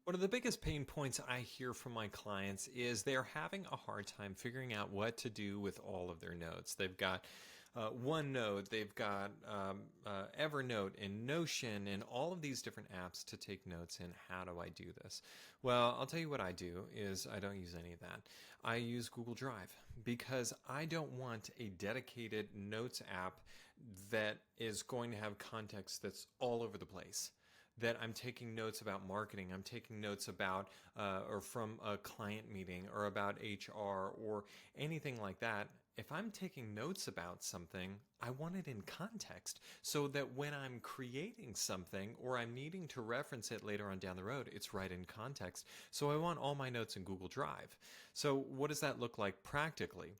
One of the biggest pain points I hear from my clients is they're having a hard time figuring out what to do with all of their notes. They've got OneNote, they've got Evernote and Notion and all of these different apps to take notes in. How do I do this? Well, I'll tell you what I do is I don't use any of that. I use Google Drive because I don't want a dedicated notes app that is going to have context that's all over the place, that I'm taking notes about marketing, I'm taking notes about or from a client meeting or about HR or anything like that. If I'm taking notes about something, I want it in context so that when I'm creating something or I'm needing to reference it later on down the road, it's right in context. So I want all my notes in Google Drive. So what does that look like practically?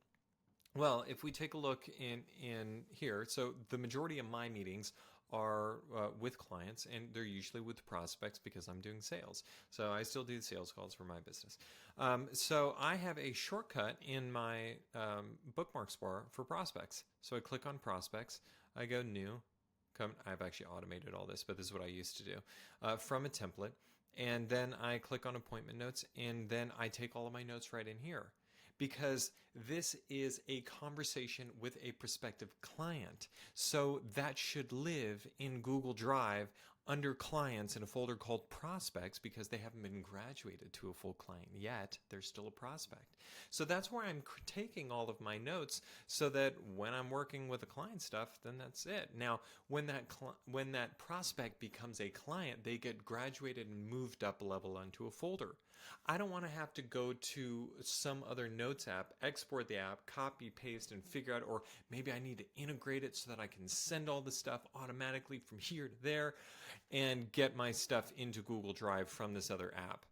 Well, if we take a look in here, so the majority of my meetings are with clients, and they're usually with prospects because I'm doing sales. So I still do the sales calls for my business. So I have a shortcut in my bookmarks bar for prospects. So I click on prospects, I go new. I've actually automated all this, but this is what I used to do from a template. And then I click on appointment notes, and then I take all of my notes right in here, because this is a conversation with a prospective client. So that should live in Google Drive under clients in a folder called prospects, because they haven't been graduated to a full client yet. They're still a prospect. So that's where I'm taking all of my notes, so that when I'm working with the client stuff, then that's it. Now, when that prospect becomes a client, they get graduated and moved up a level onto a folder. I don't want to have to go to some other notes app, export the app, copy, paste, and figure out, or maybe I need to integrate it so that I can send all the stuff automatically from here to there and get my stuff into Google Drive from this other app.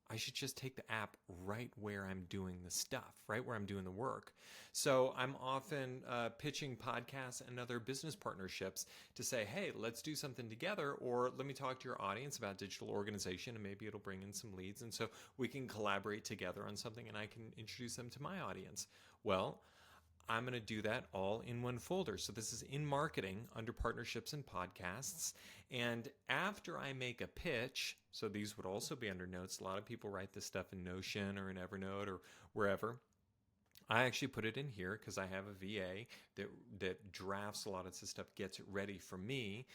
I should just take the app right where I'm doing the stuff, right where I'm doing the work. So I'm often pitching podcasts and other business partnerships to say, hey, let's do something together, or let me talk to your audience about digital organization, and maybe it'll bring in some leads. And so we can collaborate together on something, and I can introduce them to my audience. Well, I'm going to do that all in one folder. So this is in marketing under partnerships and podcasts. And after I make a pitch, so these would also be under notes. A lot of people write this stuff in Notion or in Evernote or wherever. I actually put it in here because I have a VA that drafts a lot of this stuff, gets it ready for me.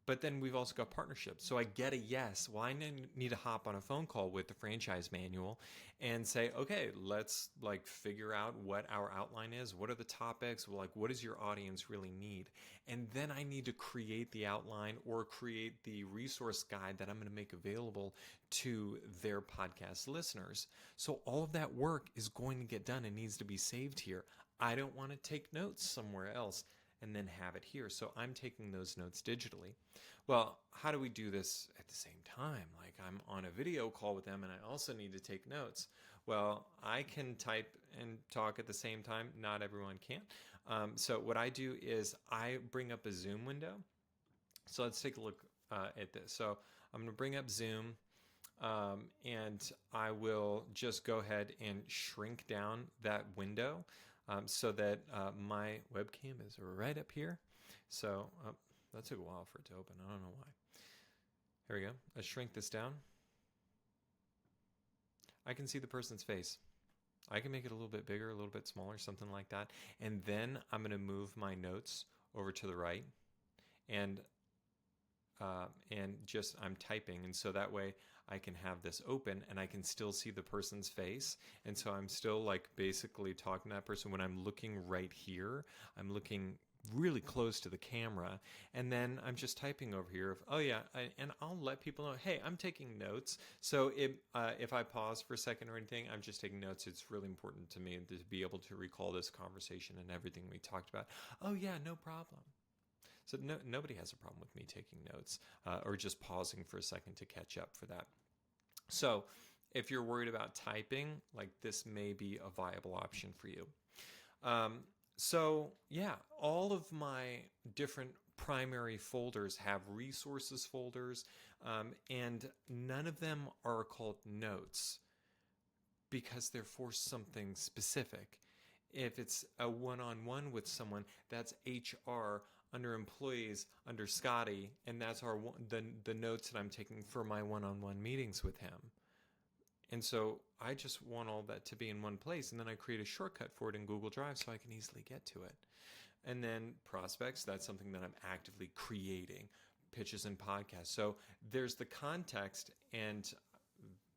But then we've also got partnerships. So I get a yes. Well, I need to hop on a phone call with the franchise manual and say, okay, let's like figure out what our outline is. What are the topics? Like, what does your audience really need? And then I need to create the outline or create the resource guide that I'm going to make available to their podcast listeners. So all of that work is going to get done and needs to be saved here. I don't want to take notes somewhere else and then have it here. So I'm taking those notes digitally. Well, how do we do this at the same time? Like, I'm on a video call with them and I also need to take notes. Well, I can type and talk at the same time. Not everyone can. So what I do is I bring up a Zoom window. So let's take a look at this. So I'm going to bring up Zoom. And I will just go ahead and shrink down that window so that my webcam is right up here. So that took a while for it to open. I don't know why. Here we go. Let's shrink this down. I can see the person's face. I can make it a little bit bigger, a little bit smaller, something like that. And then I'm going to move my notes over to the right, and just I'm typing, and so that way I can have this open and I can still see the person's face, and so I'm still like basically talking to that person. When I'm looking right here, I'm looking really close to the camera, and then I'm just typing over here of, oh yeah, and I'll let people know, hey, I'm taking notes. So if I pause for a second or anything, I'm just taking notes. It's really important to me to be able to recall this conversation and everything we talked about. Oh yeah, no problem. So nobody has a problem with me taking notes or just pausing for a second to catch up for that. So if you're worried about typing, like, this may be a viable option for you. So yeah, all of my different primary folders have resources folders, and none of them are called notes because they're for something specific. If it's a one-on-one with someone, that's HR under employees, under Scotty, and that's the notes that I'm taking for my one-on-one meetings with him. And so I just want all that to be in one place, and then I create a shortcut for it in Google Drive so I can easily get to it. And then prospects, that's something that I'm actively creating, pitches and podcasts. So there's the context, and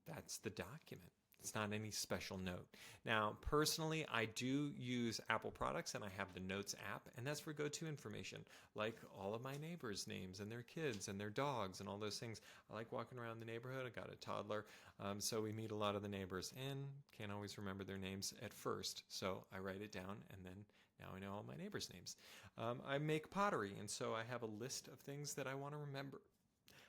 that's the document. It's not any special note. Now, personally, I do use Apple products, and I have the Notes app, and that's for go-to information, like all of my neighbors' names and their kids and their dogs and all those things. I like walking around the neighborhood. I got a toddler, so we meet a lot of the neighbors and can't always remember their names at first. So I write it down, and then now I know all my neighbors' names. I make pottery, and so I have a list of things that I want to remember.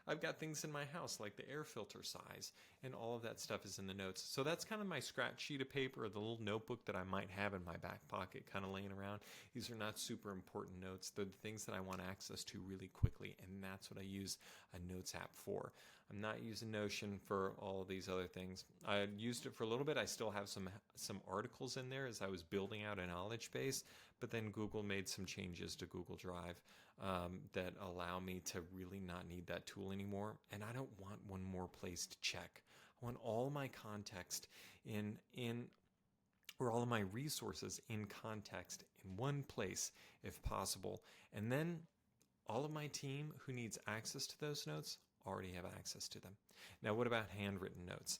I've got things in my house like the air filter size, and all of that stuff is in the notes. So that's kind of my scratch sheet of paper, or the little notebook that I might have in my back pocket kind of laying around. These are not super important notes. They're the things that I want access to really quickly, and that's what I use a Notes app for. I'm not using Notion for all of these other things. I used it for a little bit. I still have some articles in there as I was building out a knowledge base, but then Google made some changes to Google Drive that allow me to really not need that tool anymore. And I don't want one more place to check. I want all my context or all of my resources in context in one place if possible. And then all of my team who needs access to those notes already have access to them. Now, what about handwritten notes?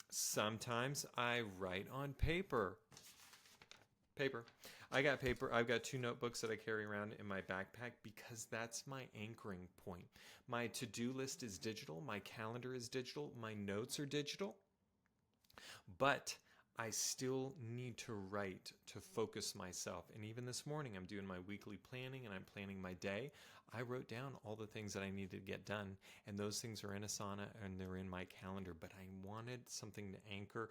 Sometimes I write on paper. I got paper. I've got 2 notebooks that I carry around in my backpack because that's my anchoring point. My to-do list is digital. My calendar is digital. My notes are digital. But I still need to write to focus myself. And even this morning, I'm doing my weekly planning and I'm planning my day. I wrote down all the things that I needed to get done. And those things are in Asana and they're in my calendar. But I wanted something to anchor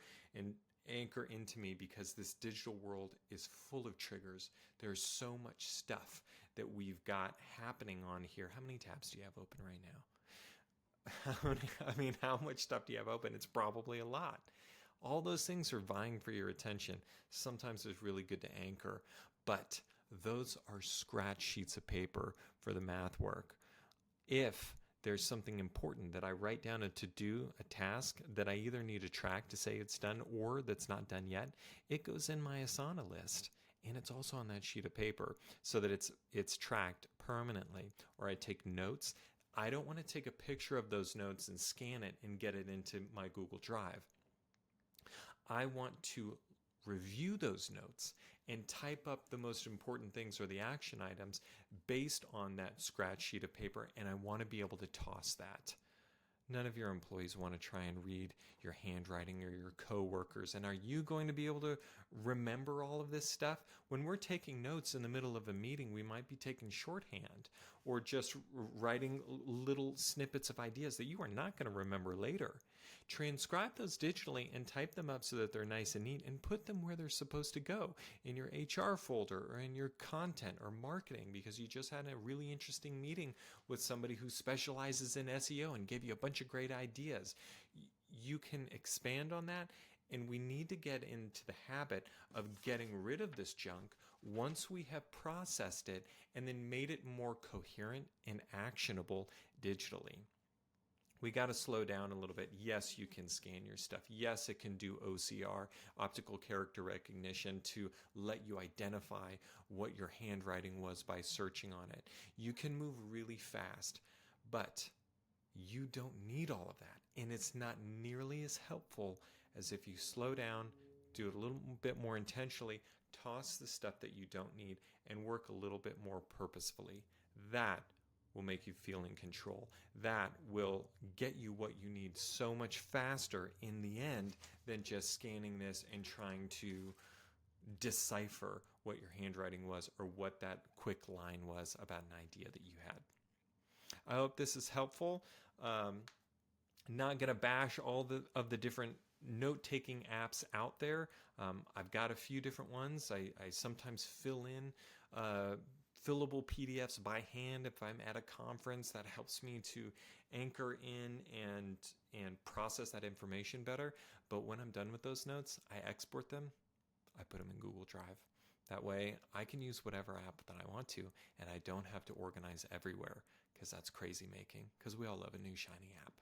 into me because this digital world is full of triggers. There's so much stuff that we've got happening on here. How many tabs do you have open right now? How much stuff do you have open? It's probably a lot. All those things are vying for your attention. Sometimes it's really good to anchor, but those are scratch sheets of paper for the math work. If there's something important that I write down a to-do, a task that I either need to track to say it's done or that's not done yet, it goes in my Asana list. And it's also on that sheet of paper so that it's tracked permanently. Or I take notes. I don't want to take a picture of those notes and scan it and get it into my Google Drive. I want to review those notes and type up the most important things or the action items based on that scratch sheet of paper, and I want to be able to toss that. None of your employees want to try and read your handwriting or your coworkers. And are you going to be able to remember all of this stuff? When we're taking notes in the middle of a meeting, we might be taking shorthand or just writing little snippets of ideas that you are not going to remember later. Transcribe those digitally and type them up so that they're nice and neat and put them where they're supposed to go, in your HR folder or in your content or marketing, because you just had a really interesting meeting with somebody who specializes in SEO and gave you a bunch of great ideas. You can expand on that, and we need to get into the habit of getting rid of this junk once we have processed it and then made it more coherent and actionable digitally. We got to slow down a little bit. Yes, you can scan your stuff. Yes, it can do OCR, optical character recognition, to let you identify what your handwriting was by searching on it. You can move really fast, but you don't need all of that. And it's not nearly as helpful as if you slow down, do it a little bit more intentionally, toss the stuff that you don't need, and work a little bit more purposefully. That will make you feel in control. That will get you what you need so much faster in the end than just scanning this and trying to decipher what your handwriting was or what that quick line was about an idea that you had. I hope this is helpful. Not going to bash all of the different note-taking apps out there. I've got a few different ones. I sometimes fill in fillable PDFs by hand if I'm at a conference. That helps me to anchor in and process that information better. But when I'm done with those notes, I export them. I put them in Google Drive That way, I can use whatever app that I want to, and I don't have to organize everywhere because that's crazy making, because we all love a new shiny app.